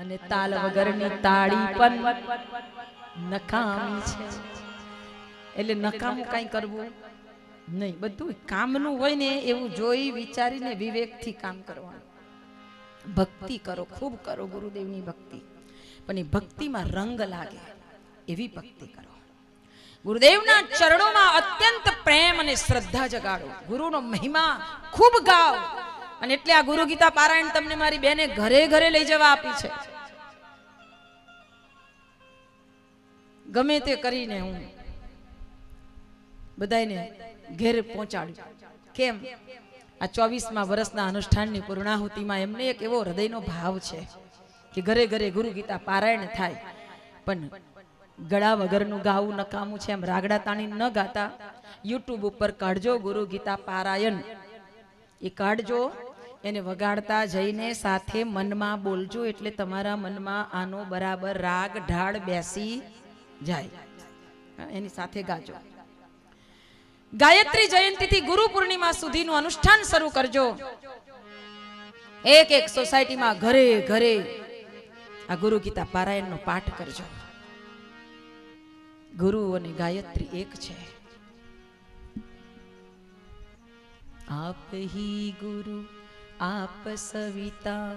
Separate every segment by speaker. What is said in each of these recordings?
Speaker 1: અને તાલ વગરની તાળી પણ નકામી છે. એટલે નકામું કઈ કરવું નહીં, બધું કામનું હોય ને એવું જોઈ વિચારીને વિવેકથી કામ કરવાનું. ભક્તિ કરો, ખૂબ કરો ગુરુદેવની ભક્તિ, પણ એ ભક્તિમાં રંગ લાગે એવી ભક્તિ કરો. ગુરુદેવના ચરણોમાં અત્યંત પ્રેમ અને શ્રદ્ધા જગાડો. ગુરુનો મહિમા ખૂબ ગાઓ. અને એટલે આ ગુરુ ગીતા પારાયણ તમને મારી બેને ઘરે ઘરે લઈ જવા આપી છે. ગમે તે કરીને હું બધાને ઘેર પહોંચાડ્યું. કેમ? આ 24મા વર્ષના અનુષ્ઠાનની પૂર્ણાહુતિમાં એમને એક એવો હૃદયનો ભાવ છે કે ઘરે ઘરે ગુરુ ગીતા પારાયણ થાય, પણ ગળા વગરનું ગાવું નકામું છે. એમ રાગડા તાણી ન ગાતા યુટ્યુબ ઉપર કાઢજો ગુરુ ગીતા પારાયણ, એ કાઢજો, એને વગાડતા જઈને સાથે મનમાં બોલજો, એટલે તમારા મનમાં આનો બરાબર રાગ ઢાળ બેસી જાય. એની સાથે ગાજો. ગાયત્રી જયંતીથી ગુરુ પૂર્ણિમા સુધીનું અનુષ્ઠાન શરૂ કરજો. એક એક સોસાયટીમાં ઘરે ઘરે આ ગુરુ ગીતા પારાયણનો પાઠ કરજો. ગુરુ અને ગાયત્રી એક છે. આપ હી ગુરુ આપ સવિતા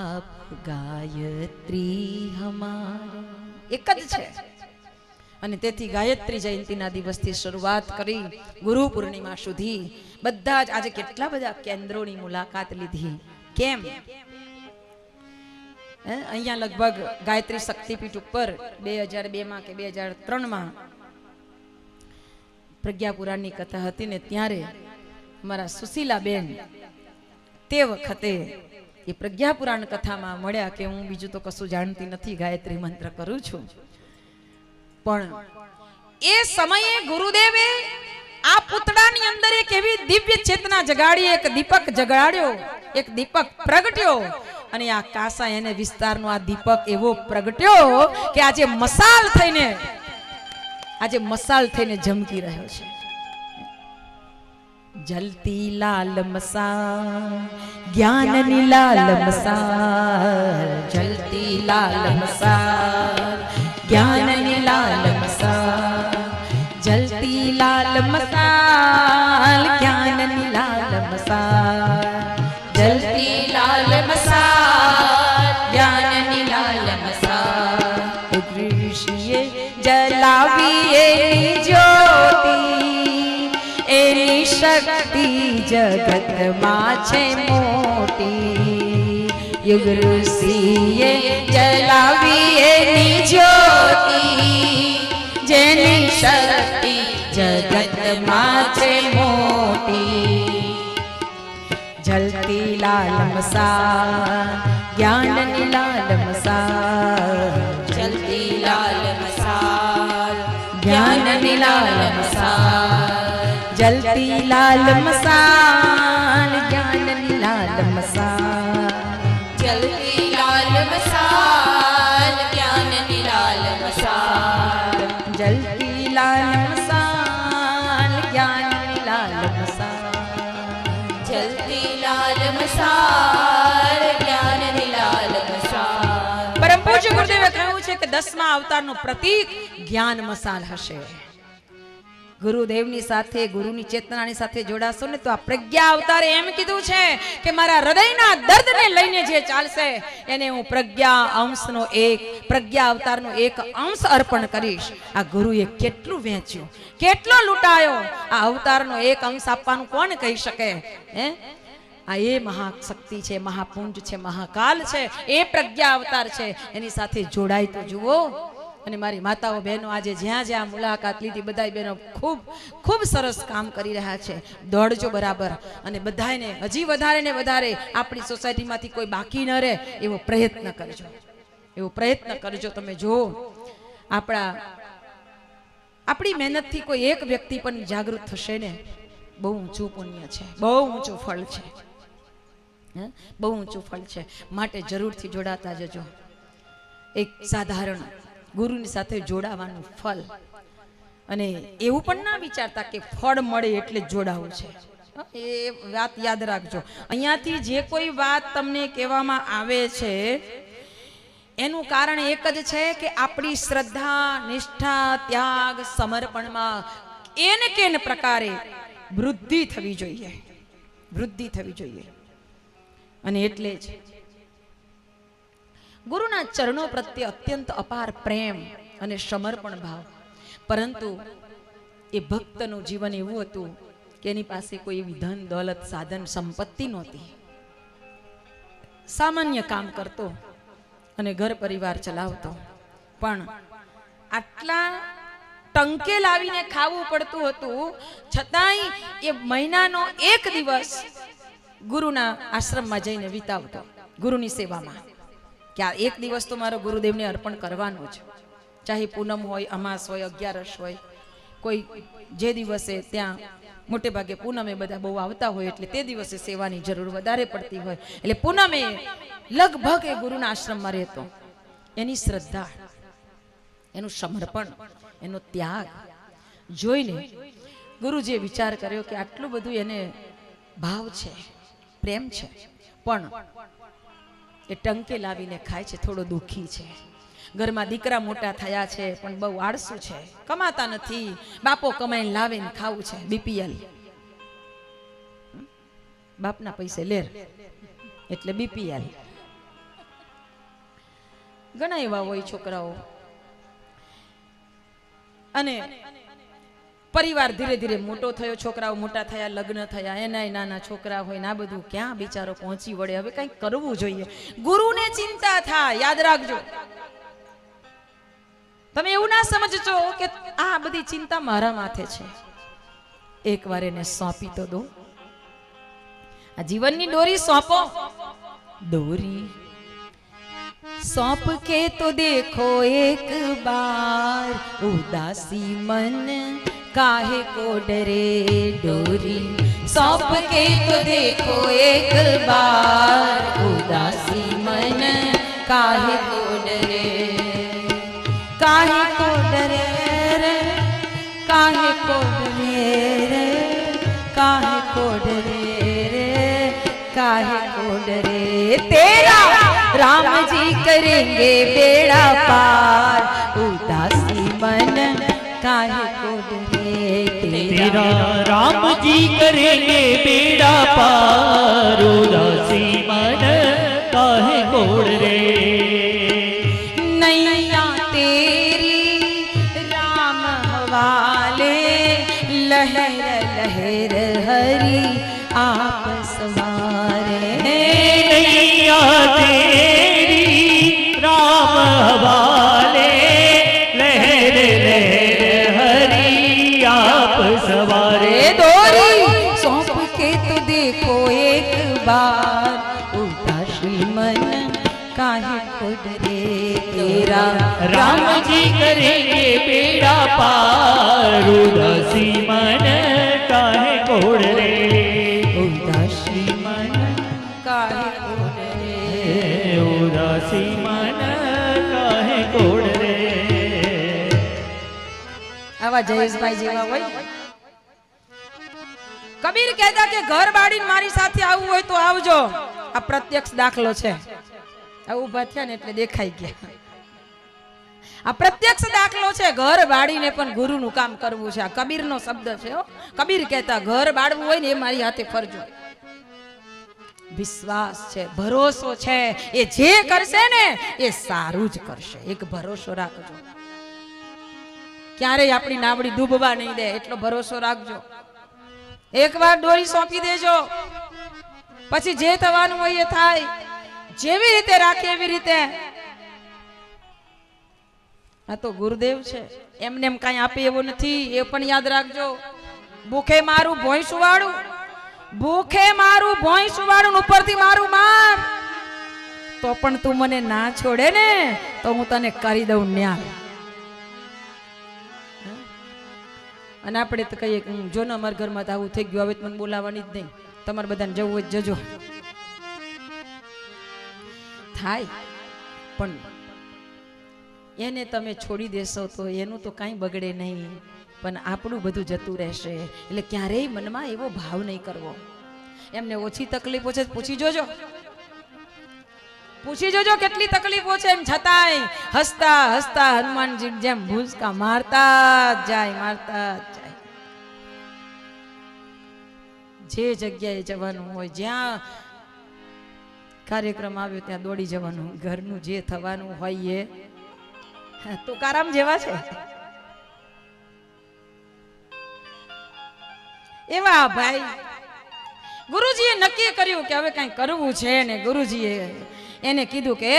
Speaker 1: આપ ગાયત્રી હમારા, એક જ છે. અને તેથી ગાયત્રી જયંતીના દિવસથી શરૂઆત કરી ગુરુ પૂર્ણિમા સુધી બધા જ આજે કેટલા બધા કેન્દ્રોની મુલાકાત લીધી. કેમ? અહીંયા લગભગ ગાયત્રી શક્તિપીઠ ઉપર 2002માં કે 2003માં પ્રજ્ઞાપુરાણની કથા હતી ને, ત્યારે મારા સુશીલાબેન તે વખતે એ પ્રજ્ઞાપુરાણ કથામાં મળ્યા કે હું બીજું તો કશું જાણતી નથી, ગાયત્રી મંત્ર કરું છું. પણ એ સમયે ગુરુદેવે આ પૂતળાની અંદર એક એવી દિવ્ય ચેતના જગાડી, એક દીપક જગાડ્યો, એક દીપક પ્રગટ્યો. અને આ કાસા એને વિસ્તારનો આ દીપક એવો પ્રગટ્યો કે આજે મસાલ થઈને ઝમકી રહ્યો છે. જલતી લાલ મસાલ, જ્ઞાનની લાલ મસાલ, જલતી લાલ મસાલ, જ્ઞાનની લાલ મસાલ, જલતી લાલ મસાલ, જ્ઞાનની લાલ મસાલ, જલતી લાલ મસાલ, જ્ઞાનની લાલ મસાલ. ઋષિએ જલાવી એની જ્યોતિ, એની શક્તિ જગતમાં છે મોટી. યુગ ઋષિએ જલાવી એની જ્યોતિ, જેની શક્તિ જગતમાં છે મોટી. જલતી લાલ મસાલ, જ્ઞાનની લાલ મસાલ, જલતી લાલ મસાલ, જ્ઞાનની લાલ મસાલ, જલતી લાલ મસાલ, જ્ઞાનની લાલ મસાલ, જલતી લાલ મસાલ, જ્ઞાનની લાલ મસાલ, જલતી લાલ મસાલ, જ્ઞાનની લાલ મસાલ, જલતી લાલ મસાલ, જ્ઞાનની લાલ મસાલ. પરમ પૂજ્ય ગુરુદેવે કહ્યું છે કે 10મા અવતારનું પ્રતીક જ્ઞાન મસાલ હશે. ગુરુદેવની સાથે, ગુરુની ચેતનાની સાથે જોડાશો ને તો આ પ્રજ્ઞા અવતારે એમ કીધું છે કે મારા હૃદયના દર્દને લઈને જે ચાલશે એને હું પ્રજ્ઞા અંશનો એક, પ્રજ્ઞા અવતારનો એક અંશ અર્પણ કરીશ. આ ગુરુએ કેટલું વેચ્યું, કેટલો લૂંટાયો. આ અવતારનો એક અંશ આપવાનું કોણ કહી શકે? આ એ મહાશક્તિ છે, મહાપુંજ છે, મહાકાલ છે, એ પ્રજ્ઞા અવતાર છે. એની સાથે જોડાય તો જુઓ. અને મારી માતાઓ બહેનો આજે જ્યાં જ્યાં મુલાકાત લીધી, બધા બહેનો ખૂબ ખૂબ સરસ કામ કરી રહ્યા છે. દોડજો બરાબર, અને બધાને હજી વધારે ને વધારે આપણી સોસાયટીમાંથી કોઈ બાકી ન રહે એવો પ્રયત્ન કરજો, એવો પ્રયત્ન કરજો. તમે જુઓ, આપણી મહેનતથી કોઈ એક વ્યક્તિ પણ જાગૃત થશે ને, બહુ ઊંચું પુણ્ય છે, બહુ ઊંચું ફળ છે, બહુ ઊંચું ફળ છે. માટે જરૂરથી જોડાતા જજો. એક સાધારણ ગુરુની સાથે જોડાવાનું ફળ. અને એવું પણ ના વિચારતા કે ફળ મળે એટલે જોડાવું છે. એ વાત યાદ રાખજો. અહીંયાથી જે કોઈ વાત તમને કહેવામાં આવે છે એનું કારણ એક જ છે કે આપણી શ્રદ્ધા, નિષ્ઠા, ત્યાગ, સમર્પણમાં એને કેન પ્રકારે વૃદ્ધિ થવી જોઈએ, વૃદ્ધિ થવી જોઈએ. અને એટલે જ ગુરુના ચરણો પ્રત્યે અત્યંત અપાર પ્રેમ અને સમર્પણ ભાવ. પરંતુ એ ભક્તનું જીવન એવું હતું કે એની પાસે કોઈ એવી ધન દોલત સાધન સંપત્તિ નહોતી. સામાન્ય કામ કરતો અને ઘર પરિવાર ચલાવતો, પણ આટલા ટંકે લાવીને ખાવું પડતું હતું છતાંય એ મહિનાનો એક દિવસ ગુરુના આશ્રમમાં જઈને વિતાવતો, ગુરુની સેવામાં, કે આ એક દિવસ તો મારો ગુરુદેવને અર્પણ કરવાનું જ. ચાહે પૂનમ હોય, અમાસ હોય, 11 હોય, કોઈ જે દિવસે ત્યાં મોટે ભાગે પૂનમે બધા બહુ આવતા હોય એટલે તે દિવસે સેવાની જરૂર વધારે પડતી હોય એટલે પૂનમે લગભગ એ ગુરુના આશ્રમમાં રહેતો. એની શ્રદ્ધા, એનું સમર્પણ, એનો ત્યાગ જોઈને ગુરુજીએ વિચાર કર્યો કે આટલું બધું એને ભાવ છે, પ્રેમ છે, પણ એ ટંકે લાવીને ખાય છે, થોડો દુઃખી છે. ઘરમાં દીકરા મોટા થયા છે પણ બહુ આળસુ છે, કમાતા નથી, બાપો કમાઈને લાવે ને ખાવું છે, બીપીએલ, બાપના પૈસે લેર એટલે બીપીએલ. ઘણા એવા હોય છોકરાઓ. અને પરિવાર ધીરે ધીરે મોટો થયો, છોકરાઓ મોટા થયા, લગ્ન થયા, એનાય નાના છોકરા હોય ને આ બધું ક્યાં બિચારો પહોંચી વળે. હવે કંઈક કરવું જોઈએ. ગુરુને ચિંતા થાય, યાદ રાખજો. તમે એવું ના સમજજો કે આ બધી ચિંતા મારા માથે છે. એકવાર એને સોંપી તો દો, આ જીવનની દોરી સોંપો. દોરી सौंप के तो देखो एक बार, उदासी मन काहे को डरे. डोरी सौंप के तो देखो एक बार, उदासी मन काहे को डरे. काहे को डरे रे, काहे को डरे रे, काहे को डरे रे, काहे को डरे. तेरा राम जी करेंगे बेड़ा पार, उदासी मन काहे को डरे.
Speaker 2: तेरा राम जी करेंगे बेड़ा पार, उदासी मन काहे को डरे.
Speaker 1: नैया तेरी राम हवाले, लहर लहर हरी आप सवारे.
Speaker 2: नैया तेरी राम हवाले, लहर लहर हरी आप सवारे.
Speaker 1: डोरी सौंप के तो देखो एक बार, उदासी मन काहे को डरे. तेरा
Speaker 2: राम जी करेंगे बेड़ा पार, उदासी मन काहे को डरे.
Speaker 1: उदासी मन काहे को डरे.
Speaker 2: उदासी मन काहे को डरे.
Speaker 1: આવા જયેશભાઈ જેવા હોય. કબીર કહેતા કે ઘર બાળીને મારી સાથે આવવું હોય તો આવજો. આ પ્રત્યક્ષ દાખલો છે. આ ઊભા થયા ને એટલે દેખાઈ ગયા. આ પ્રત્યક્ષ દાખલો છે. ઘર બાળીને પણ ગુરુનું કામ કરવું છે. આ કબીરનો શબ્દ છે. કબીર કહેતા ઘર બાળવું હોય ને એ મારી હાથે ફરજો. વિશ્વાસ છે, ભરોસો છે. એ જે કરશે ને એ સારું જ કરશે. એક ભરોસો રાખજો. ક્યારેય આપણી નાવડી ડૂબવા નહીં દે એટલો ભરોસો રાખજો. એકવાર દોરી સોંપી દેજો, પછી જે થવાનું હોય એ થાય. જેવી રીતે રાખે એવી રીતે. આ તો ગુરુદેવ છે, એમને એમ કઈ આપે એવું નથી. એ પણ યાદ રાખજો. ભૂખે મારું ભોંય સુવાડું, ભૂખે મારું ભોંય સુવાડું, ઉપરથી મારું માર, તો પણ તું મને ના છોડે ને તો હું તને કરી દઉં ન્યાય. અને આપણે તો કહીએ જો ને અમારા ઘરમાં તો આવું થઈ ગયું, હવે મને બોલાવવાની જ નહીં, તમારે બધાને જવું જ જજો. થાય પણ એને તમે છોડી દેશો તો એનું તો કાંઈ બગડે નહીં, પણ આપણું બધું જતું રહેશે. એટલે ક્યારેય મનમાં એવો ભાવ નહીં કરવો. એમને ઓછી તકલીફો છે પૂછી જોજો. પૂછી જોજો કેટલી તકલીફો છે, એમ છતાંય હસતા હસતા હનુમાનજી જેમ ભૂસકા મારતા જ જાય. જે જગ્યાએ જવાનું હોય, જ્યાં કાર્યક્રમ આવ્યો ત્યાં દોડી જવાનું. ઘરનું જે થવાનું હોય એ તુકારામ જેવા છે એવા ભાઈ. ગુરુજીએ નક્કી કર્યું કે હવે કઈ કરવું છે ને ગુરુજીએ એને કીધું કે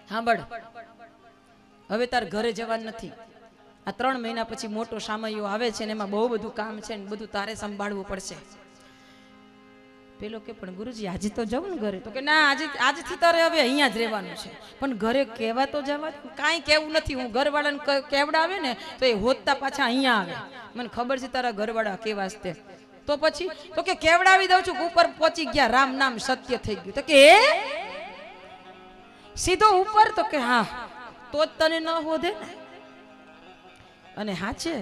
Speaker 1: સાંભળ, હવે તાર ઘરે જવાનું નથી. આ 3 મહિના પછી મોટો સામયો આવે છે ને એમાં બહુ બધું કામ છે ને બધું તારે સંભાળવું પડશે. પેલો કે પણ ગુરુજી આજે તો જવું ને ઘરે. તો કે ના, આજથી તારે હવે અહીંયા જ રહેવાનું છે. પણ ઘરે કહેવા તો જવા. કાંઈ કહેવું નથી. હું ઘરવાળાને કેવડાવે ને તો એ હોતતા પાછા અહીંયા આવે. મને ખબર છે તારા ઘરવાળા કેવા છે. તો પછી તો કે કેવડાવી દઉં છું. ઉપર પહોંચી ગયા, રામ નામ સત્ય થઈ ગયું. તો કે સીધો ઉપર. તો કે હા, તો જ તને ન હોદે ને. અને હા છે,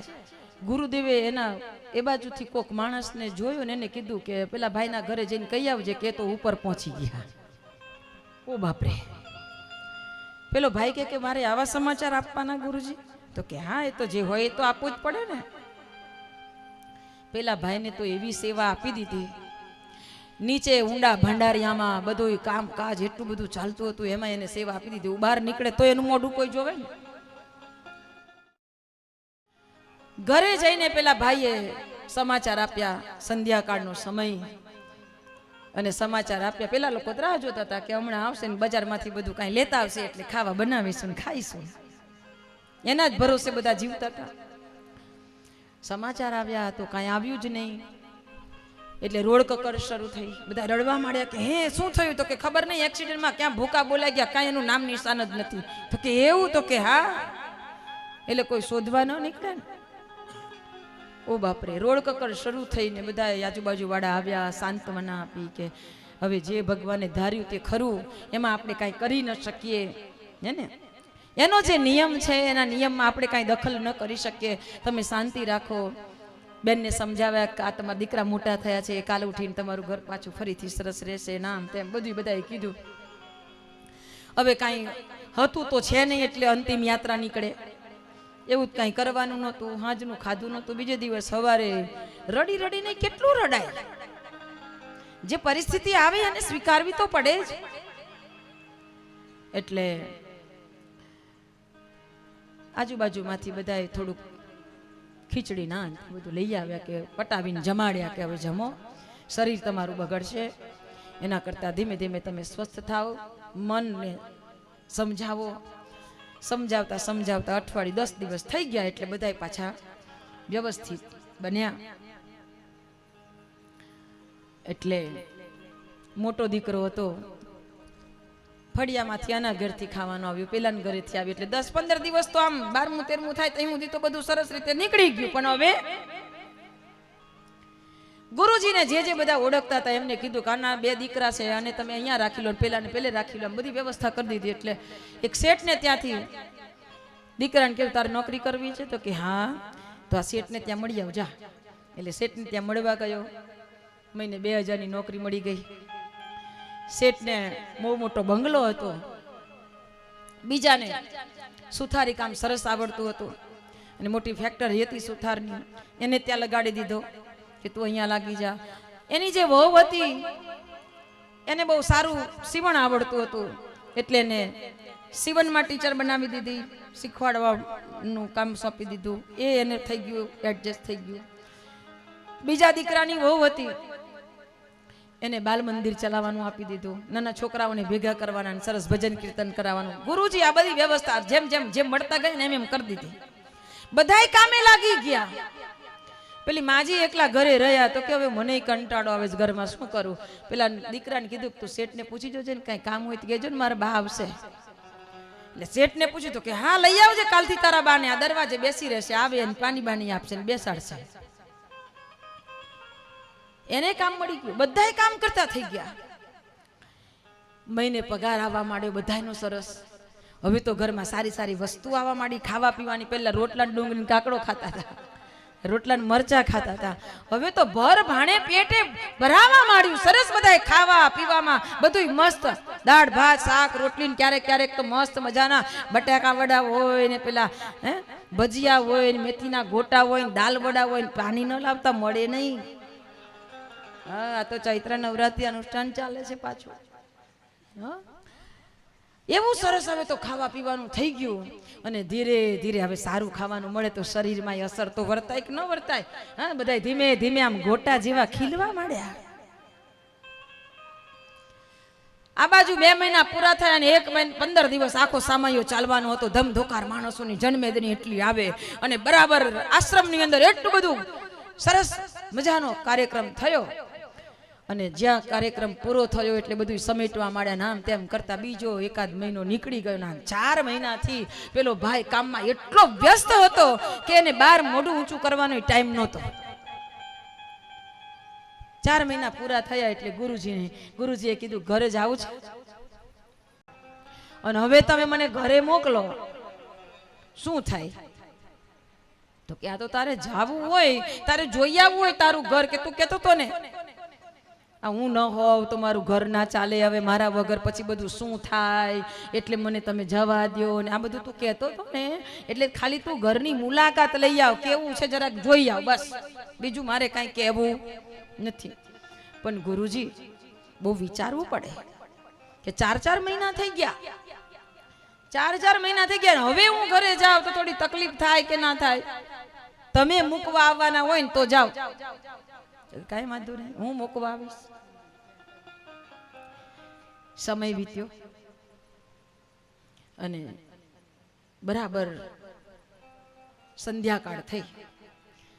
Speaker 1: ગુરુદેવે એના એ બાજુથી કોક માણસને જોયો ને એને કીધું કે પેલા ભાઈના ઘરે જઈને કહી આવજે કે તો ઉપર પહોંચી ગયા. ઓ બાપરે. પેલો ભાઈ કે મારે આવા સમાચાર આપવાના ગુરુજી? તો કે હા, એ તો જે હોય એ તો આપવું જ પડે ને. પેલા ભાઈને તો એવી સેવા આપી દીધી. નીચે ઊંડા ભંડારિયામાં બધું કામકાજ એટલું બધું ચાલતું હતું, એમાં એને સેવા આપી દીધી. બહાર નીકળે તો એનું મોઢું કોઈ જોવે ને. ઘરે જઈને પેલા ભાઈએ સમાચાર આપ્યા. સંધ્યાકાળનો સમય અને સમાચાર આપ્યા. પેલા લોકો રાહ જોતા હતા કે હમણાં આવશે ને બજારમાંથી બધું કાંઈ લેતા આવશે એટલે ખાવા બનાવીશું ને ખાઈશું. એના જ ભરોસે બધા જીવતા હતા. સમાચાર આવ્યા તો કાંઈ આવ્યું જ નહીં. એટલે રોડ કકડ શરૂ થઈ. બધા રડવા માંડ્યા કે હે શું થયું? તો કે ખબર નહીં, એક્સિડન્ટમાં ક્યાં ભૂકા બોલાઈ ગયા, કાંઈ એનું નામ નિશાન જ નથી. તો કે એવું? તો કે હા. એટલે કોઈ શોધવા ન નીકળે ને. ઓ બાપરે. રોડ કકડ શરૂ થઈને બધા આજુબાજુ વાળા આવ્યા, સાંત્વના આપી કે હવે જે ભગવાને ધાર્યું તે ખરું, એમાં આપણે કાંઈ કરી ન શકીએ. હે ને, એનો જે નિયમ છે એના નિયમમાં આપણે કાંઈ દખલ ન કરી શકીએ. તમે શાંતિ રાખો. બેનને સમજાવ્યા કે આ તમારા દીકરા મોટા થયા છે, કાલે ઉઠીને તમારું ઘર પાછું ફરીથી સરસ રહેશે, નામ તેમ બધું બધાએ કીધું. હવે કાંઈ હતું તો છે નહીં એટલે અંતિમ યાત્રા નીકળે. એવું જ કાંઈ કરવાનું નહોતું. હાજનું ખાધું નહોતું. બીજે દિવસ સવારે રડી રડીને કેટલું રડાય. જે પરિસ્થિતિ આવે એને સ્વીકારવી તો પડે જ. એટલે આજુબાજુમાંથી બધાએ થોડુંક ખીચડી નાન બધું લઈ આવ્યા કે પટાવીને જમાડ્યા કે હવે જમો, શરીર તમારું બગડશે. એના કરતાં ધીમે ધીમે તમે સ્વસ્થ થાઓ. મનને સમજાવો. સમજાવતા સમજાવતા અઠવાડિયું 10 દિવસ થઈ ગયા એટલે બધા પાછા વ્યવસ્થિત બન્યા. એટલે મોટો દીકરો હતો, ફળિયામાંથી આના ઘરથી ખાવાનું આવ્યું, પેલાના ઘરેથી આવ્યું. એટલે 10-15 દિવસ તો આમ 12મું 13મું થાય ત્યાં સુધી તો બધું સરસ રીતે નીકળી ગયું. પણ હવે ગુરુજીને જે બધા ઓળખતા હતા એમને કીધું કે આના 2 દીકરા છે અને તમે અહીંયા રાખી લો, પેલાને પેલે રાખી લો. બધી વ્યવસ્થા કરી દીધી. એટલે એક શેઠને ત્યાંથી દીકરાને કહ્યું તારે નોકરી કરવી છે? તો કે હા. તો આ શેઠને ત્યાં મળી આવ જા. એટલે શેઠને ત્યાં મળવા ગયો. મહિને 2000ની નોકરી મળી ગઈ. શેઠને બહુ મોટો બંગલો હતો. બીજાને સુથારી કામ સરસ આવડતું હતું અને મોટી ફેક્ટરી હતી સુથારની, એને ત્યાં લગાડી દીધો કે તું અહીંયા લાગી જા. એની જે વહુ હતી એને બહુ સારું સીવણ આવડતું હતું એટલે એને સીવણમાં ટીચર બનાવી દીધી. શીખવાડવાનું કામ સોંપી દીધું. એ એને થઈ ગયું, એડજસ્ટ થઈ ગયું. બીજા દીકરાની વહુ હતી એને બાલ મંદિર ચલાવવાનું આપી દીધું. નાના છોકરાઓને ભેગા કરવાના, સરસ ભજન કીર્તન કરાવવાનું. ગુરુજી આ બધી વ્યવસ્થા જેમ મળતા ગઈ ને એમ કરી દીધી. બધાય કામે લાગી ગયા. પેલી માજી એકલા ઘરે રહ્યા. તો કે હવે મને કંટાળો આવે છે ઘરમાં, શું કરું? પેલા દીકરાને કીધું તું શેઠને પૂછી જોજે ને કઈ કામ હોય તો કહેજો ને, મારા બા આવશે. એટલે શેઠને પૂછ્યું તો કે હા લઈ આવજે, કાલથી તારા બાને આ દરવાજે બેસી રહેશે, આવે ને પાણી બાણી આપશે ને બેસાડશે. એને કામ મળી ગયું. બધાય કામ કરતા થઈ ગયા. મહિને પગાર આવવા માંડ્યો બધાયનો સરસ. હવે તો ઘરમાં સારી સારી વસ્તુ આવવા માંડી, ખાવા પીવાની. પહેલા રોટલા ડુંગળી કાકડો ખાતા હતા, રોટલા મરચા ખાતા હતા. હવે તો ભર ભાણે પેટે ભરાવા માંડ્યું. સરસ બધાય ખાવા પીવામાં બધું મસ્ત, દાળ ભાત શાક રોટલી, ક્યારેક ક્યારેક તો મસ્ત મજાના બટાકા વડા હોય ને પેલા ભજીયા હોય ને મેથીના ગોટા હોય ને દાલ વડા હોય ને પાણી ન લાવતા મળે નહીં. હા, તો ચૈત્ર નવરાત્રી અનુષ્ઠાન ચાલે છે પાછું. હા, એવું સરસ હવે તો ખાવા પીવાનું થઈ ગયું અને ધીરે ધીરે હવે સારું ખાવાનું મળે તો શરીરમાં અસર તો વર્તાય કે ન વર્તાય. હા, બધા ધીમે ધીમે આમ ગોટા જેવા ખીલવા માંડ્યા. આ બાજુ 2 મહિના પૂરા થયા અને 1 મહિના 15 દિવસ આખો સામાયો ચાલવાનો હતો. ધમધોકાર માણસોની જન્મેદની એટલી આવે અને બરાબર આશ્રમની અંદર એટલું બધું સરસ મજાનો કાર્યક્રમ થયો અને જ્યાં કાર્યક્રમ પૂરો થયો એટલે બધું સમેટવા માંડ્યા. નામ તેમ કરતા બીજો 1 મહિનો નીકળી ગયો. ના 4 મહિનાથી પેલો ભાઈ કામમાં એટલો વ્યસ્ત હતો કે એને બહાર મોઢું ઊંચું કરવાનો ટાઈમ નહોતો. 4 મહિના પૂરા થયા એટલે ગુરુજીએ કીધું ઘરે જાવું છે અને હવે તમે મને ઘરે મોકલો. શું થાય? તો કે આ તો તારે જાવું હોય, તારે જોઈ આવવું હોય તારું ઘર, કે તું કેતો તો ને હું ન હોવ તો મારું ઘર ના ચાલે, હવે મારા વગર પછી બધું શું થાય, એટલે મને તમે જવા દો ને આ બધું તું કહેતો હતો ને. એટલે ખાલી તું ઘરની મુલાકાત લઈ આવ, કેવું છે જરાક જોઈ આવ, બસ બીજું મારે કાંઈ કહેવું નથી. પણ ગુરુજી બહુ વિચારવું પડે કે 4 મહિના થઈ ગયા, 4 મહિના થઈ ગયા, હવે હું ઘરે જાઉં તો થોડી તકલીફ થાય કે ના થાય. તમે મૂકવા આવવાના હોય ને તો જાઓ, કાંઈ વાંધો નહીં, હું મૂકવા આવીશ. સમય વીત્યો અને બરાબર સંધ્યાકાળ થઈ.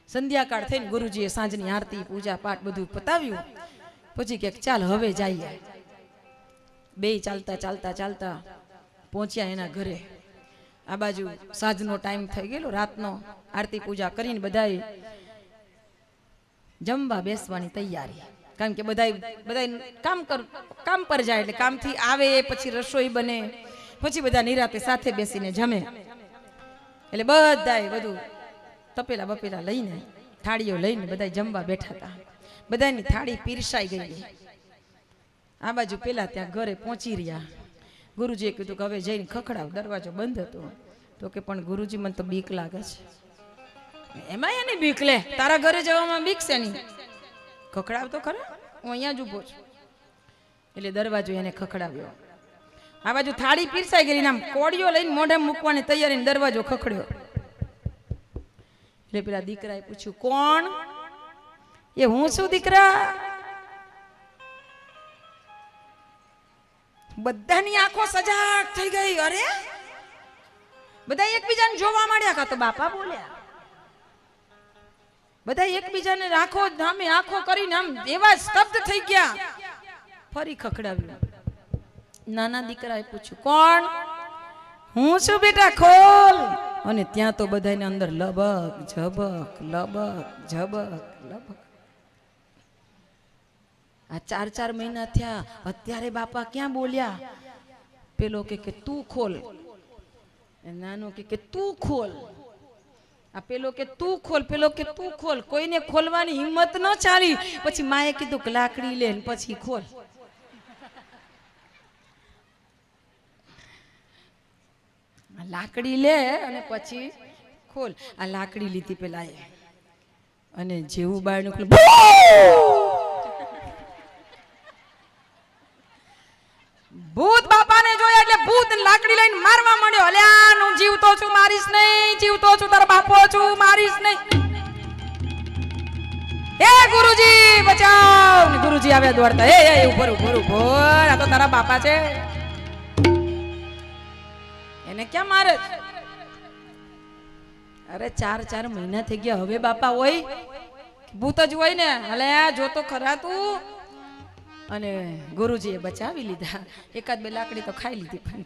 Speaker 1: સંધ્યાકાળ થઈને ગુરુજીએ સાંજની આરતી પૂજા પાઠ બધું પતાવ્યું. પછી કે ચાલ હવે જઈએ. 2 ચાલતા ચાલતા ચાલતા પહોંચ્યા એના ઘરે. આ બાજુ સાંજનો ટાઈમ થઈ ગયેલો, રાતનો આરતી પૂજા કરીને બધાય જમવા બેસવાની તૈયારી. કારણ કે બધા કામ પર જાય એટલે કામથી આવે પછી રસોઈ બને, પછી બધા નિરાતે સાથે બેસીને જમે. એટલે બધાય બધું તપેલા બપેલા લઈને થાળીઓ લઈને બધા જમવા બેઠા હતા. બધાની થાળી પીરસાઈ ગઈ. આ બાજુ પેલા ત્યાં ઘરે પહોંચી રહ્યા. ગુરુજીએ કીધું કે હવે જઈને ખખડાવ. દરવાજો બંધ હતો. તો કે પણ ગુરુજી મને તો બીક લાગે છે. એમાં એની બીક લે, તારા ઘરે જવામાં બીક છે નહીં, ખખડાવ તો ખરા, હું અહીંયા જ ઊભો છું. એટલે દરવાજો એને ખખડાવ્યો. આ બાજુ થાળી પીરસાઈ ગઈ, આમ કોળીઓ લઈને મોઢે મૂકવાની તૈયારી, દરવાજો ખખડ્યો. એટલે પેલા દીકરાએ પૂછ્યું કોણ? એ હું શું દીકરા? બધાની આંખો સજાગ થઈ ગઈ. અરે બધા એકબીજાને જોવા માંડ્યા. કા તો બાપા બોલ્યા. બધા એકબીજાને આંખો નામે આંખો કરીને આમ એવા સ્તબ્ધ થઈ ગયા. ફરી ખખડાવ્યું. નાના દીકરાએ પૂછ્યું કોણ? હું શું બેટા, ખોલ. અને ત્યાં તો બધાને અંદર લબક ઝબક લબક ઝબક લબક. આ 4 મહિના થયા, અત્યારે બાપા ક્યાં બોલ્યા? પેલો કે તું ખોલ, નાનો કે તું ખોલ. આ પેલો કે તું ખોલ, પેલો કે તું ખોલ. કોઈને ખોલવાની હિંમત ન ચાલી. પછી માએ કીધું કે લાકડી લે ને પછી ખોલ. લાકડી લે અને પછી ખોલ. આ લાકડી લીધી પેલા અને જેવું બહાર નીકળ્યું, ભૂત બાપાને જોયા એટલે ભૂત લાકડી લઈને મારવા માંડ્યો. અલ્યા હું જીવતો છું, મારીશ નહીં, જીવતો છું, તારો બાપો છું, મારીશ નહીં. એ ગુરુજી બચાવ. ગુરુજી આવ્યા દોડતા. એ ઉપર ઉપર ઉપર, આ તો તારા બાપા છે, એને ક્યાં મારે? અરે 4 મહિના થઈ ગયા, હવે બાપા હોય? ભૂત જ હોય ને. અલ્યા જોતો ખરા તું. અને ગુરુજીએ બચાવી લીધા. 1-2 લાકડી તો ખાઈ લીધી. પણ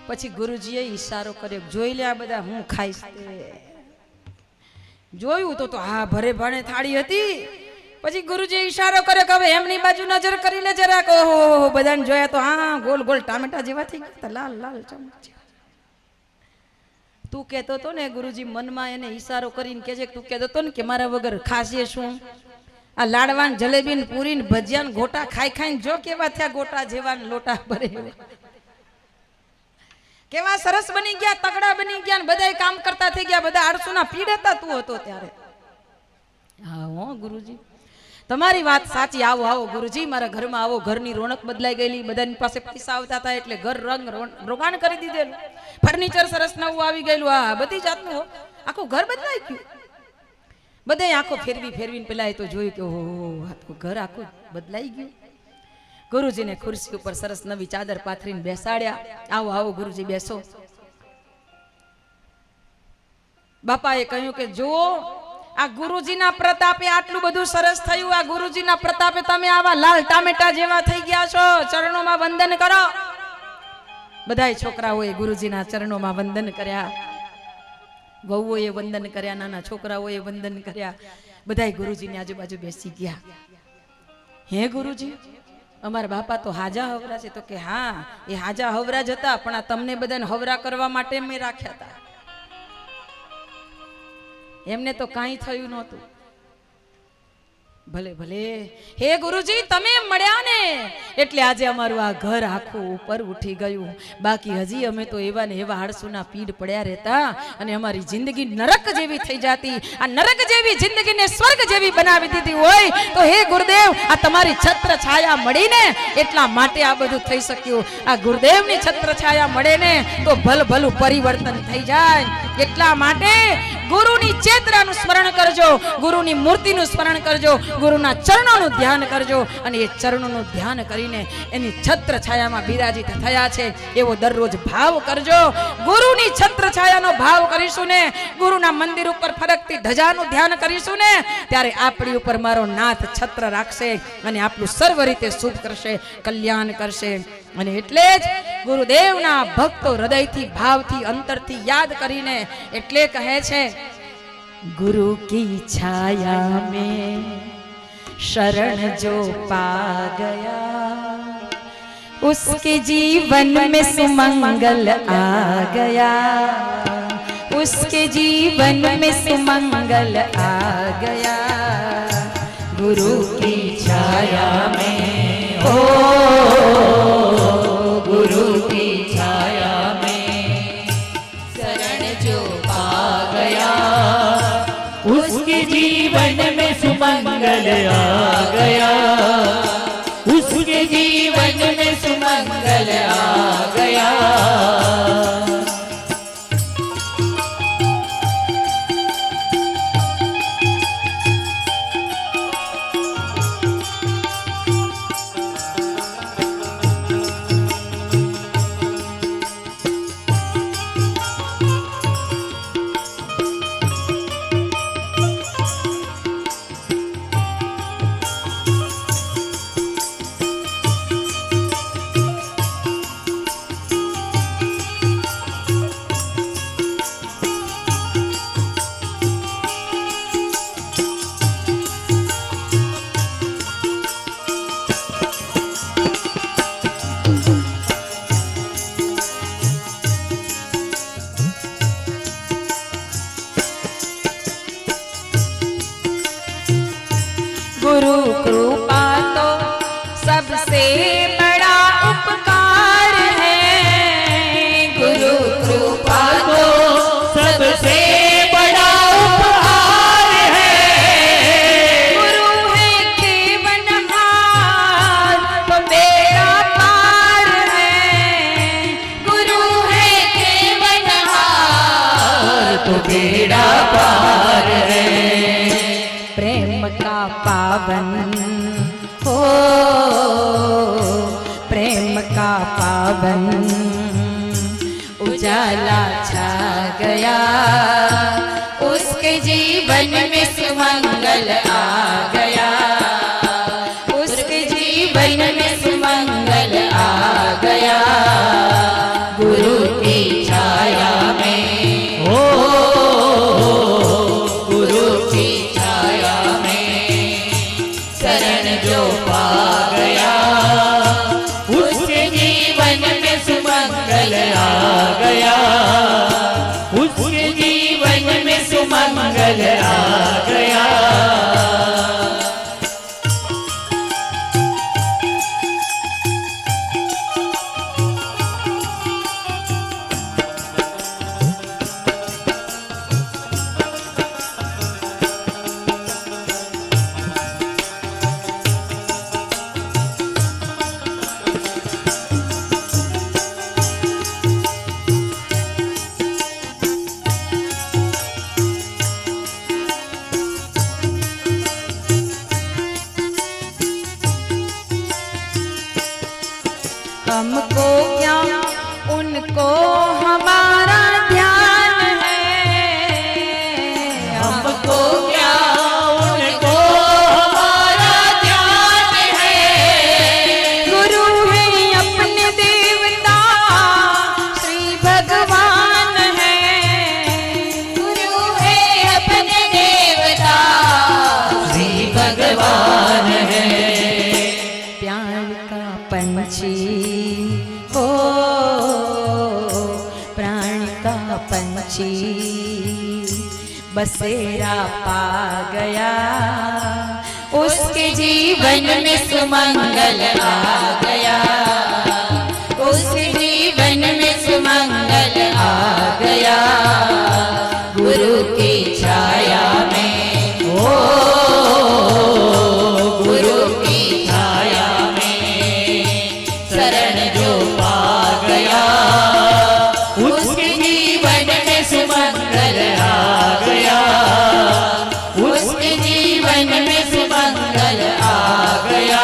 Speaker 1: પછી ગુરુજીએ ઈશારો કર્યો, જોઈ લે આ બધા હું ખાઈશ. જોયું તો હા ભરે ભણે થાળી હતી. પછી ગુરુજીએ ઈશારો કર્યો કે હવે એમની બાજુ નજર કરી લે જરાક. ઓહો, બધાને જોયા તો હા ગોલ ગોલ ટામેટા જેવા થઈ ગયા, લાલ લાલ ચમચ. તું કહેતો હતો ને ગુરુજી મનમાં એને ઈશારો કરીને કહે છે, તું કહેતો હતો ને કે મારા વગર ખાશે શું? આ લાડવાન જલેબી ને પૂરી ને ભજીયા ને ગોટા ખાઈ ખાઈને જો કેવા થયા, ગોટા જેવા ને લોટા ભરે કેવા સરસ બની ગયા, તગડા બની ગયા ને બધાય કામ કરતા થઈ ગયા, બધા આળસુના પીડાતા તું હતો ત્યારે. હા હો ગુરુજી, તમારી વાત સાચી. આવો આવો ગુરુજી, મારા ઘરમાં આવો. ઘરની રોનક બદલાઈ ગયેલી, બધાની પાસે પૈસા આવતા હતા એટલે ઘર રંગ રોગાન કરી દીધેલું, ફર્નિચર સરસ નવું આવી ગયેલું, હા બધી જાતનું આખું ઘર બદલાઈ ગયું. બધાય આંખો ફેરવીને પેલા એ તો જોયું કે ઓહો આ તો ઘર આખું બદલાઈ ગયું. ગુરુજીને ખુરશી ઉપર સરસ નવી ચાદર પાથરીને બેસાડ્યા. આવો આવો ગુરુજી બેસો. બાપાએ કહ્યું કે જુઓ, આ ગુરુજીના પ્રતાપે આટલું બધું સરસ થયું. આ ગુરુજીના પ્રતાપે તમે આવા લાલ ટામેટા જેવા થઈ ગયા છો. ચરણોમાં વંદન કરો. બધાય છોકરાઓએ ગુરુજીના ચરણોમાં વંદન કર્યા, વહુઓએ વંદન કર્યા, નાના છોકરાઓએ વંદન કર્યા. બધાય ગુરુજીની આજુબાજુ બેસી ગયા. હે ગુરુજી, અમારા બાપા તો હાજા હવરા છે. તો કે હા, એ હાજા હવરા જ હતા, પણ આ તમને બધાને હવરા કરવા માટે મેં રાખ્યા હતા. એમને તો કાંઈ થયું નહોતું. ભલે ભલે હે ગુરુજી, તમે મળ્યા ને એટલે આજે અમારું આ ઘર આખું ઉપર ઉઠી ગયું. બાકી હજી અમે તો એવા ને એવા આળસુના પીડ પડ્યા રહેતા અને અમારી જિંદગી નરક જેવી થઈ જાતી. આ નરક જેવી જિંદગીને સ્વર્ગ જેવી બનાવી દીધી હોય તો હે ગુરુદેવ, આ તમારી છત્ર છાયા મળીને એટલા માટે આ બધું થઈ શક્યું. આ ગુરુદેવની છત્ર છાયા મળે ને તો ભલું પરિવર્તન થઈ જાય. એટલા માટે ગુરુની ચેતનાનું સ્મરણ કરજો, ગુરુની મૂર્તિનું સ્મરણ કરજો, ગુરુના ચરણોનું ધ્યાન કરજો અને એ ચરણોનું ધ્યાન કરીને એની છત્ર છાયામાં બિરાજિત થયા છે એવો દરરોજ ભાવ કરજો. ગુરુની છત્ર છાયાનો ભાવ કરીશું ને, ગુરુના મંદિર ઉપર ફરકતી ધજાનું ધ્યાન કરીશું ને, ત્યારે આપણી ઉપર મારો નાથ છત્ર રાખશે અને આપણું સર્વ રીતે શુભ કરશે, કલ્યાણ કરશે. અને એટલે જ ગુરુદેવના ભક્તો હૃદયથી ભાવથી અંતરથી યાદ કરીને એટલે કહે છે, गुरु की छाया में शरण जो पा गया, उसके जीवन में सुमंगल आ गया, उसके जीवन में सुमंगल आ गया. गुरु की छाया में हो, गुरु की छाया में शरण जो पा गया,
Speaker 2: उसके जीवन में सुमंगल आ गया, उसके जीवन में सुमंगल आ गया.
Speaker 1: गुरु कृपा तो सबसे बड़ा उपकार है, गुरु कृपा तो
Speaker 2: सबसे बड़ा उपहार है.
Speaker 1: गुरु है केवनहार तो बेड़ा पार है, गुरु है केवनहार
Speaker 2: तो बेड़ा पार है.
Speaker 1: प्रेम का पावन हो, प्रेम का पावन उजाला छा गया, उसके जीवन में सुमंगल आ गया, उसके जीवन में सुमंगल आ गया. गुरु की छाया में
Speaker 2: ओ
Speaker 1: गुरु की छाया में शरण जो पा गया,
Speaker 2: उसके
Speaker 1: जीवन में सुमंगल
Speaker 2: आ गया, उसके
Speaker 1: हमको क्या उनको हमारा ध्यान है,
Speaker 2: हमको क्या उनको हमारा ध्यान है।
Speaker 1: गुरु है अपने देवता श्री भगवान है,
Speaker 2: गुरु है अपने देवता श्री भगवान है।
Speaker 1: प्यार का पंछी हो प्राण का पंछी बसेरा पा गया, उसके जीवन में सुमंगल आ गया, उसके जीवन में सुमंगल आ गया। गुरु की छाया में
Speaker 2: ओ गुरु की छाया में शरण जो पा गया, उसके जीवन में सुमंगल आ गया, उसके जीवन में सुमंगल आ गया।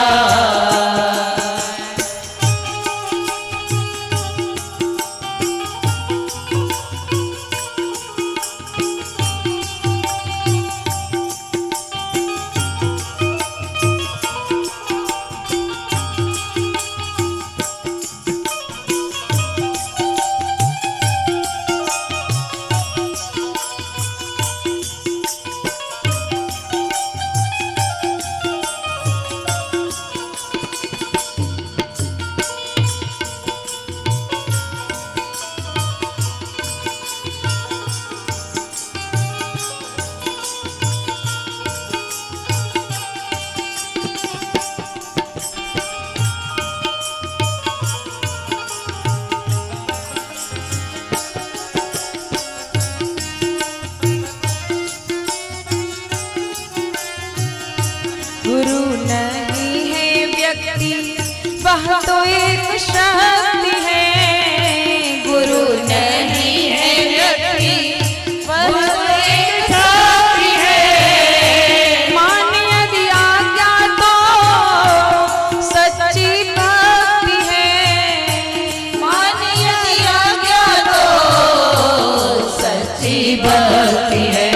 Speaker 1: गुरु नहीं है व्यक्ति वह तो एक शक्ति है, गुरु नहीं है व्यक्ति वह तो एक
Speaker 2: शक्ति है।
Speaker 1: मान यदि आज्ञा तो सच्ची भक्ति है,
Speaker 2: मान यदि आज्ञा तो सच्ची भक्ति है।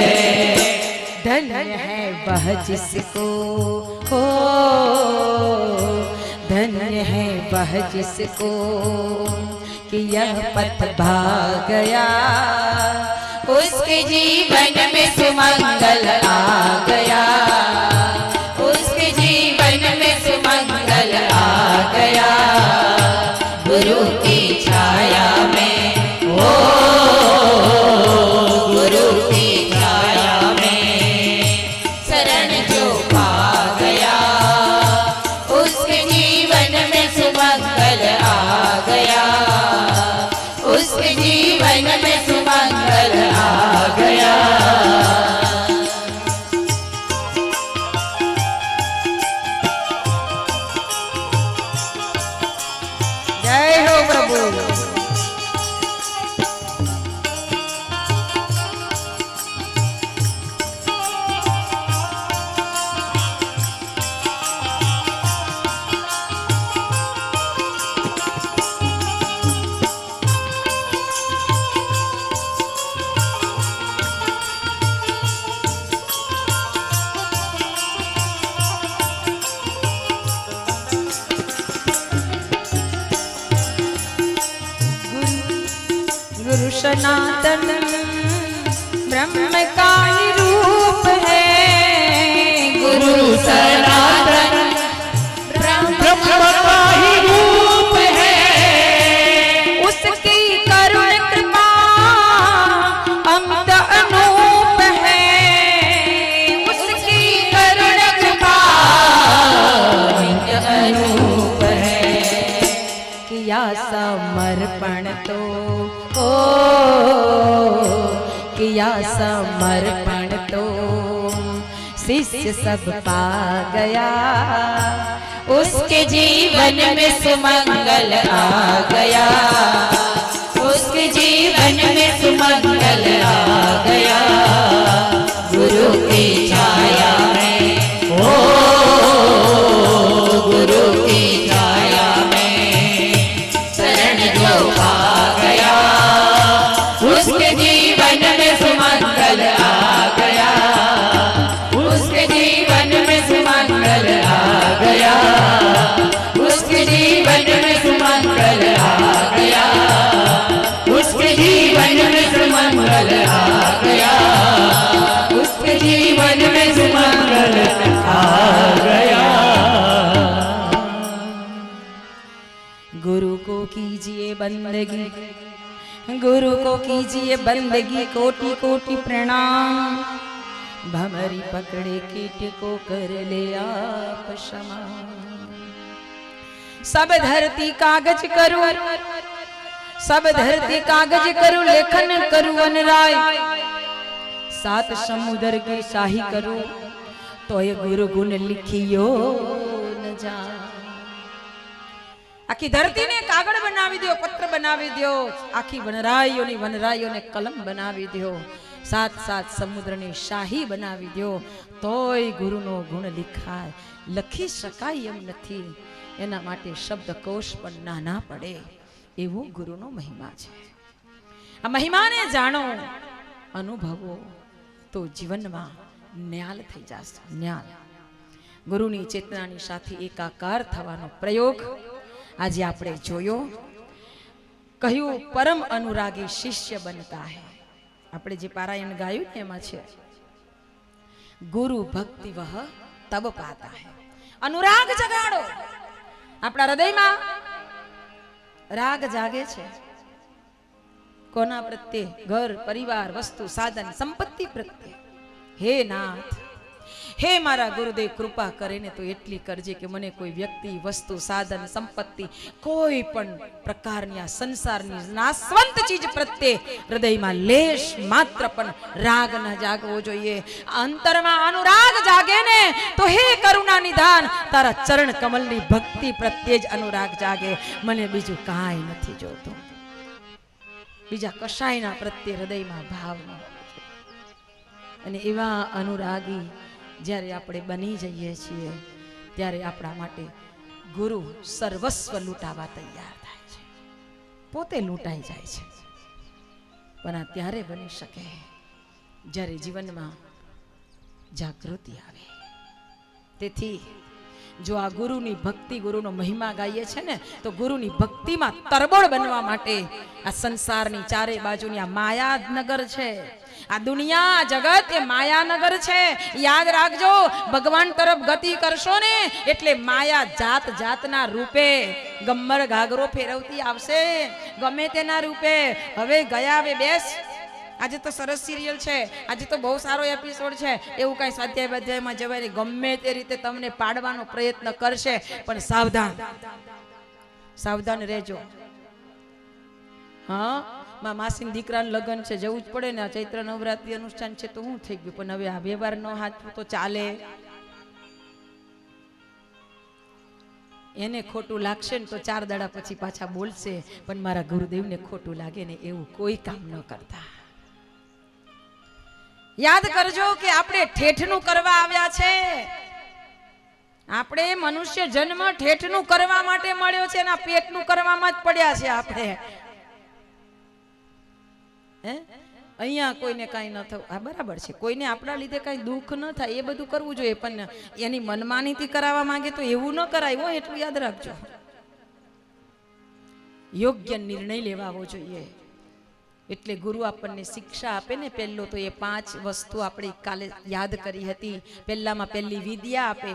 Speaker 1: धन्य है वह जिसको हो, धन्य है वह जिसको कि यह पथ भा गया, उसके जीवन में सुमंगल आ गया, उसके जीवन में सुमंगल आ गया। गुरु की छाया में
Speaker 2: ओ गुरु की छाया में
Speaker 1: शरण जो पा गया, उसके जीवन में सुमंगल आ गया, उसके जीवन में सुमंगल आ गया। जय हो प्रभु। गुरु सनातन ब्रह्म का ही रूप है,
Speaker 2: गुरु सनातन ब्रह्म का ही रूप है।
Speaker 1: उसकी करुण कृपा अमित अनूप है, उसकी करुण कृपा अमित अनूप है। किया समर्पण तो ओ किया समर्पण तो शिष्य सब पा गया, उसके जीवन में सुमंगल आ गया, उसके जीवन में सुमंगल आ गया। गुरु की छाया में
Speaker 2: ओ गुरु की छाया में सुमंगल आ गया, उसके जीवन में सुमंगल आ गया, उसके जीवन में सुमंगल आ गया।
Speaker 1: गुरु को कीजिए बंदगी, गुरु को कीजिए बंदगी, कोटि कोटि प्रणाम। भमरी पकड़े कीट को कर ले आप क्षमा। सब धरती कागज करूं, सब धरती कागज करूं, लेखन करूं वनराय। सात समुद्र की शाही करूं, तो ये गुरु गुण लिखियो न जा। आखी धरती ने कागड़ बनावी दो, पत्र बनावी दो, आखी वनराईओ ने कलम बनावी दो, सात सात समुद्र ने शाही बनावी दो, तोय गुरुनो गुण लिखाय लखी शकाय एम नथी। एना माटे शब्दकोश पण नाना पड़े एवो गुरुनो महिमा छे। आ महिमाने जाणो, अनुभवो तो जीवनमां न्याल थई जशे। न्याल गुरुनी चेतनानी साथे एकाकार थवानो प्रयोग आज आपणे जोयो। कह્યું परम अनुरागी शिष्य बनता है। આપણે જે પારાયણ ગાયું ને એમાં છે ગુરુ ભક્તિ વહ તબ પાતા હૈ। अनुराग જગાડો। આપણા હૃદયમાં રાગ જાગે છે કોના પ્રત્યે? ઘર, પરિવાર, વસ્તુ, સાધન, સંપત્તિ પ્રત્યે। હે નાથ, હે મારા ગુરુદેવ, કૃપા કરીને તો એટલી કરજે કે મને કોઈ વ્યક્તિ, વસ્તુ, સાધન, સંપત્તિ, કોઈ પણ પ્રકારની આ સંસારની નાશવંત ચીજ પ્રત્યે હૃદયમાં લેશ માત્ર પણ રાગ ન જાગવો જોઈએ। અંતરમાં અનુરાગ જાગે ને તો હે કરુણા નિધાન, તારા ચરણ કમલની ભક્તિ પ્રત્યે જ અનુરાગ જાગે। મને બીજું કાંઈ નથી જોતું, બીજા કશાયના પ્રત્યે હૃદયમાં ભાવ ન હોય। અને એવા અનુરાગી જ્યારે આપણે બની જઈએ છીએ ત્યારે આપણા માટે ગુરુ સર્વસ્વ લૂંટાવા તૈયાર થાય છે, પોતે લૂંટાઈ જાય છે। પણ આ ત્યારે બની શકે જ્યારે જીવનમાં જાગૃતિ આવે। તેથી જો આ ગુરુની ભક્તિ, ગુરુનો મહિમા ગાઈએ છે ને, તો ગુરુની ભક્તિમાં તરબોળ બનવા માટે આ સંસારની ચારે બાજુની આ માયાનગર છે, આ દુનિયા, જગત એ માયાનગર છે। યાદ રાખજો, ભગવાન તરફ ગતિ કરશો ને એટલે માયા જાત જાતના રૂપે ગમ્મર ઘાઘરો ફેરવતી આવશે, ગમે તેના રૂપે। હવે ગયા હવે બેસ, આજે તો સરસ સિરિયલ છે, આજે તો બહુ સારો એપિસોડ છે, એવું કઈ સ્વાધ્યાય બધાયમાં જવાય નહીં। ગમે તે રીતે તમને પાડવાનો પ્રયત્ન કરશે, પણ સાવધાન, સાવધાન રહેજો। હા, માસીન દીકરાનું લગ્ન છે, જવું જ પડે ને। આ ચૈત્ર નવરાત્રી અનુષ્ઠાન છે તો હું થઈ ગયું, પણ હવે આ વ્યવહાર નો હાથ તો ચાલે। એને ખોટું લાગશે ને તો 4 દાડા પછી પાછા બોલશે, પણ મારા ગુરુદેવને ખોટું લાગે ને એવું કોઈ કામ ન કરતા। યાદ કરજો કે આપણે ઠેઠનું કરવા આવ્યા છે। આપણે મનુષ્ય જન્મ ઠેઠનું કરવા માટે મળ્યો છે, એના પેટનું કરવામાં જ પડ્યા છે આપણે। અહીંયા કોઈને કાંઈ ન થવું, આ બરાબર છે, કોઈને આપણા લીધે કાંઈ દુઃખ ન થાય એ બધું કરવું જોઈએ, પણ એની મનમાનીથી કરાવવા માંગે તો એવું ન કરાય હો, એટલું યાદ રાખજો। યોગ્ય નિર્ણય લેવાવો જોઈએ। એટલે ગુરુ આપણને શિક્ષા આપે ને, પહેલો તો એ 5 વસ્તુ આપણે કાલે યાદ કરી હતી। પહેલામાં પહેલી વિદ્યા આપે,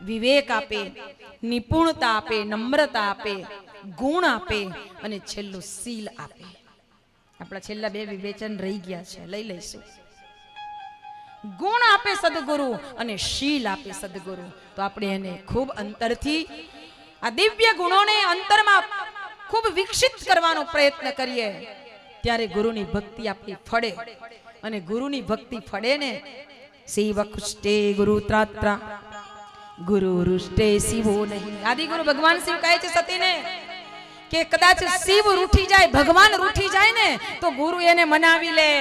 Speaker 1: વિવેક આપે, નિપુણતા આપે, નમ્રતા આપે, ગુણ આપે, અને છેલ્લું શીલ આપે। આપણા છેલ્લા 2 વિવેચન રહી ગયા છે, લઈ લઈશું। ગુણ આપે સદગુરુ અને શીલ આપે સદગુરુ, તો આપણે એને ખૂબ અંતરથી આ દિવ્ય ગુણોને અંતરમાં ખૂબ વિકસિત કરવાનો પ્રયત્ન કરીએ, ત્યારે ગુરુની ભક્તિ આપણી ફળે। અને ગુરુની ભક્તિ ફળે ને, શિવ કુષ્ટે ગુરુ ત્રાત્રા, ગુરુ રૂષ્ટે શિવો નહીં। આદિગુરુ ભગવાન શિવ કહે છે સતીને કે કદાચ શિવ રૂઠી જાય, ભગવાન રૂઠી જાય ને તો ગુરુ એને મનાવી લે,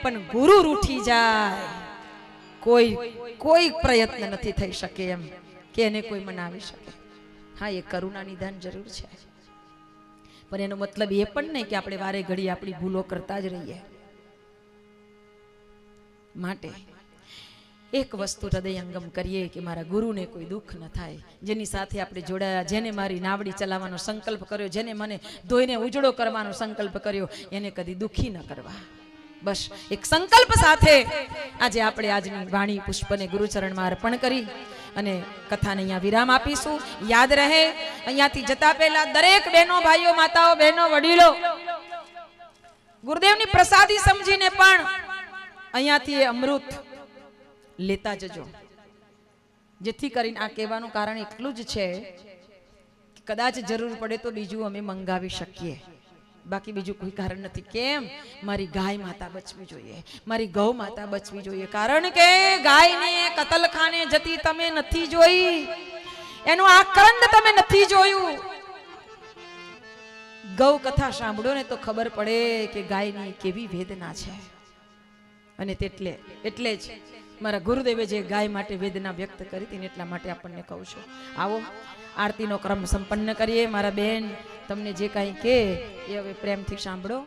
Speaker 1: પણ ગુરુ રૂઠી જાય કોઈ પ્રયત્ન નથી થઈ શકે એમ કે એને કોઈ મનાવી શકે। હા, એ કરુણા નિધાન જરૂર છે, પણ એનો મતલબ એ પણ નહીં કે આપણે વારે ઘડી આપણી ભૂલો કરતા જ રહીએ। માટે એક વસ્તુ હૃદયંગમ કરીએ કે મારા ગુરુને કોઈ દુઃખ ન થાય, જેની સાથે આપણે જોડાયા, જેને મારી નાવડી ચલાવવાનો સંકલ્પ કર્યો, જેને મને ધોઈને ઉજળો કરવાનો સંકલ્પ કર્યો, એને કદી દુઃખી ન કરવા. બસ એક સંકલ્પ સાથે આજે આપણે આજની વાણી પુષ્પને ગુરુચરણમાં અર્પણ કરી અને કથાને અહીંયા વિરામ આપીશું. યાદ રહે, અહીંયાથી જતા પહેલા દરેક બહેનો, ભાઈઓ, માતાઓ, બહેનો, વડીલો ગુરુદેવની પ્રસાદી સમજીને પણ અહીંયાથી અમૃત લેતા જજો. જેથી કરીને આ કહેવાનું કારણ એટલું જ છે કે કદાચ જરૂર પડે તો બીજું અમે મંગાવી શકીએ, બાકી બીજું કોઈ કારણ નથી. કેમ? મારી ગાય માતા બચવી જોઈએ, મારી ગૌ માતા બચવી જોઈએ. કારણ કે ગાયને કતલખાને જતી તમે નથી જોઈ, એનું આક્રંદ તમે નથી જોયું. ગૌ કથા સાંભળો ને તો ખબર પડે કે ગાયની કેવી વેદના છે. અને એટલે જ મારા ગુરુદેવે જે ગાય માટે વેદના વ્યક્ત કરી હતી ને એટલા માટે આપણને કહું છું. આવો આરતીનો ક્રમ સંપન્ન કરીએ. મારા બેન તમને જે કાંઈ કહે એ હવે પ્રેમથી સાંભળો.